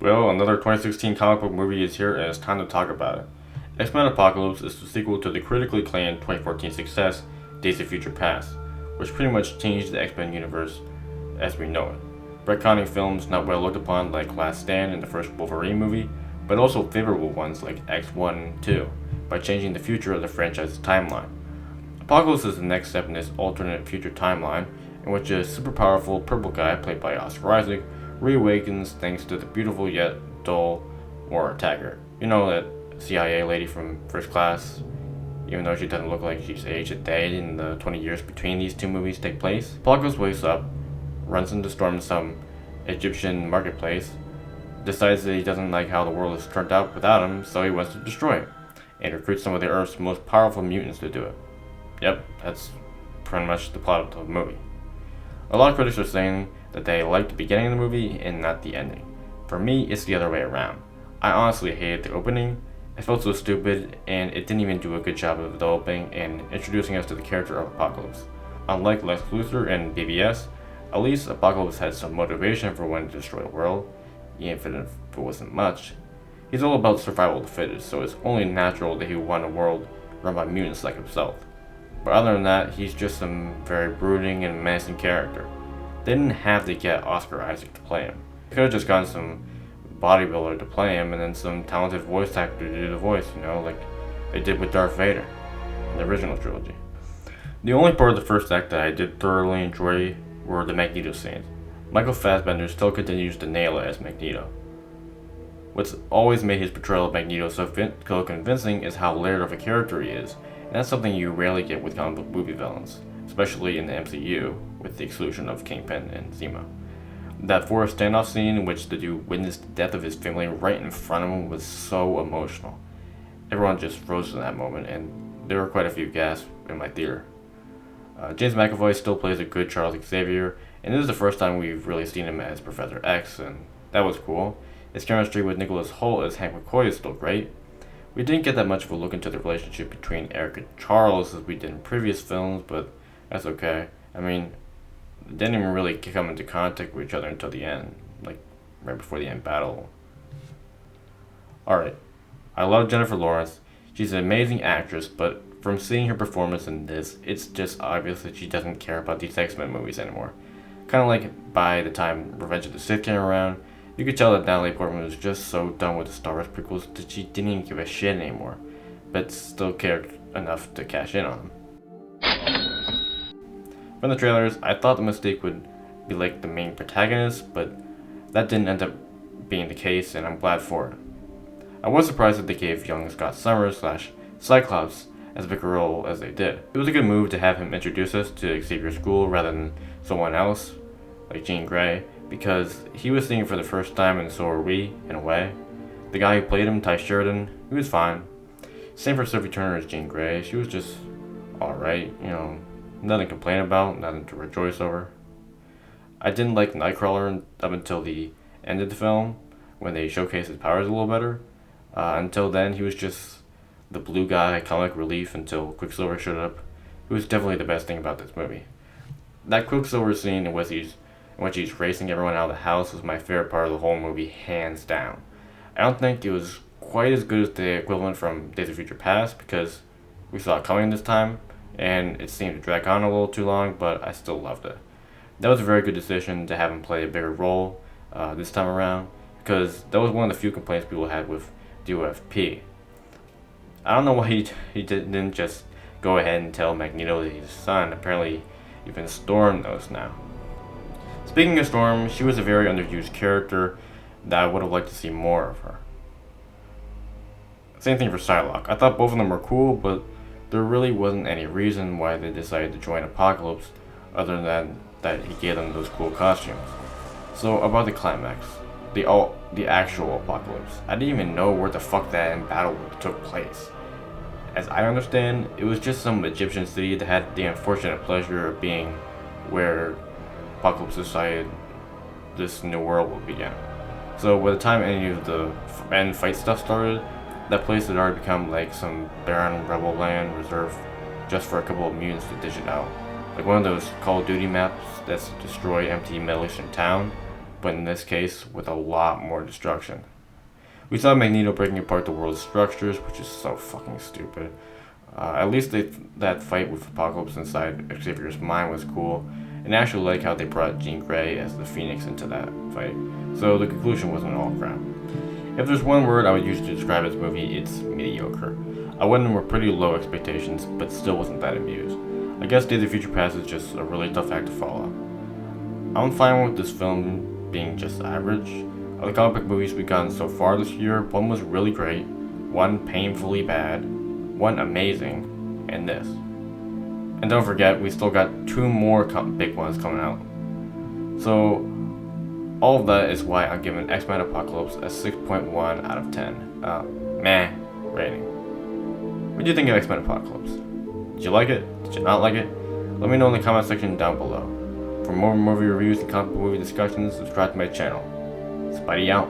Well, another 2016 comic book movie is here and it's time to talk about it. X-Men Apocalypse is the sequel to the critically acclaimed 2014 success, Days of Future Past, which pretty much changed the X-Men universe as we know it. Retconning films not well looked upon like Last Stand and the first Wolverine movie, but also favorable ones like X1 and 2, by changing the future of the franchise's timeline. Apocalypse is the next step in this alternate future timeline, in which a super powerful purple guy, played by Oscar Isaac, reawakens thanks to the beautiful yet dull Moira Taggart. You know, that CIA lady from First Class, even though she doesn't look like she's aged a day in the 20 years between these two movies take place. Apocalypse wakes up, runs into storm in some Egyptian marketplace, decides that he doesn't like how the world has turned out without him, so he wants to destroy it, and recruits some of the Earth's most powerful mutants to do it. Yep, that's pretty much the plot of the movie. A lot of critics are saying that they liked the beginning of the movie and not the ending. For me, it's the other way around. I honestly hated the opening. It felt so stupid, and it didn't even do a good job of developing and introducing us to the character of Apocalypse. Unlike Lex Luthor and BVS, at least Apocalypse had some motivation for wanting to destroy the world, even if it wasn't much. He's all about survival of the fittest, so it's only natural that he would want a world run by mutants like himself. But other than that, he's just some very brooding and menacing character. They didn't have to get Oscar Isaac to play him. They could have just gotten some bodybuilder to play him and then some talented voice actor to do the voice, like they did with Darth Vader in the original trilogy. The only part of the first act that I did thoroughly enjoy were the Magneto scenes. Michael Fassbender still continues to nail it as Magneto. What's always made his portrayal of Magneto so convincing is how layered of a character he is, and that's something you rarely get with comic book movie villains, especially in the MCU, with the exclusion of Kingpin and Zemo. That forest standoff scene in which the dude witnessed the death of his family right in front of him was so emotional. Everyone just froze in that moment, and there were quite a few gasps in my theater. James McAvoy still plays a good Charles Xavier, and this is the first time we've really seen him as Professor X, and that was cool. His chemistry with Nicholas Hoult as Hank McCoy is still great. We didn't get that much of a look into the relationship between Eric and Charles as we did in previous films, but that's okay. I mean, they didn't even really come into contact with each other until the end, like right before the end battle. Alright, I love Jennifer Lawrence. She's an amazing actress, but from seeing her performance in this, it's just obvious that she doesn't care about these X-Men movies anymore. Kind of like by the time Revenge of the Sith came around, you could tell that Natalie Portman was just so done with the Star Wars prequels that she didn't even give a shit anymore, but still cared enough to cash in on them. From the trailers, I thought the Mystique would be like the main protagonist, but that didn't end up being the case, and I'm glad for it. I was surprised that they gave young Scott Summers / Cyclops as big a role as they did. It was a good move to have him introduce us to Xavier School rather than someone else, like Jean Grey, because he was seeing it for the first time and so were we, in a way. The guy who played him, Ty Sheridan, he was fine. Same for Sophie Turner as Jean Grey. She was just alright, nothing to complain about, nothing to rejoice over. I didn't like Nightcrawler up until the end of the film, when they showcased his powers a little better. Until then, he was just the blue guy, comic relief, until Quicksilver showed up. It was definitely the best thing about this movie. That Quicksilver scene in which he's racing everyone out of the house was my favorite part of the whole movie, hands down. I don't think it was quite as good as the equivalent from Days of Future Past, because we saw it coming this time, and it seemed to drag on a little too long, but I still loved it. That was a very good decision to have him play a bigger role this time around, because that was one of the few complaints people had with DOFP. I don't know why he didn't just go ahead and tell Magneto that he's his son. Apparently, even Storm knows now. Speaking of Storm, she was a very underused character that I would have liked to see more of her. Same thing for Psylocke. I thought both of them were cool, but there really wasn't any reason why they decided to join Apocalypse other than that he gave them those cool costumes. So about the climax, the actual Apocalypse, I didn't even know where the fuck that end battle took place. As I understand, it was just some Egyptian city that had the unfortunate pleasure of being where Apocalypse decided this new world would begin. So by the time any of the end fight stuff started, that place had already become like some barren rebel land reserved just for a couple of mutants to dish it out. Like one of those Call of Duty maps that's destroy empty Middle Eastern town. but in this case with a lot more destruction. We saw Magneto breaking apart the world's structures, which is so fucking stupid. At least that fight with Apocalypse inside Xavier's mind was cool, and I actually like how they brought Jean Grey as the Phoenix into that fight, so the conclusion wasn't all crap. If there's one word I would use to describe this movie, it's mediocre. I went in with pretty low expectations, but still wasn't that amused. I guess Days of Future Past is just a really tough act to follow. I'm fine with this film being just average. Of the comic book movies we've gotten so far this year, one was really great, one painfully bad, one amazing, and this. And don't forget, we still got 2 more big ones coming out. So, all of that is why I'm giving X-Men Apocalypse a 6.1 out of 10. Meh rating. What do you think of X-Men Apocalypse? Did you like it? Did you not like it? Let me know in the comment section down below. For more movie reviews and comic book movie discussions, subscribe to my channel. Spidey out.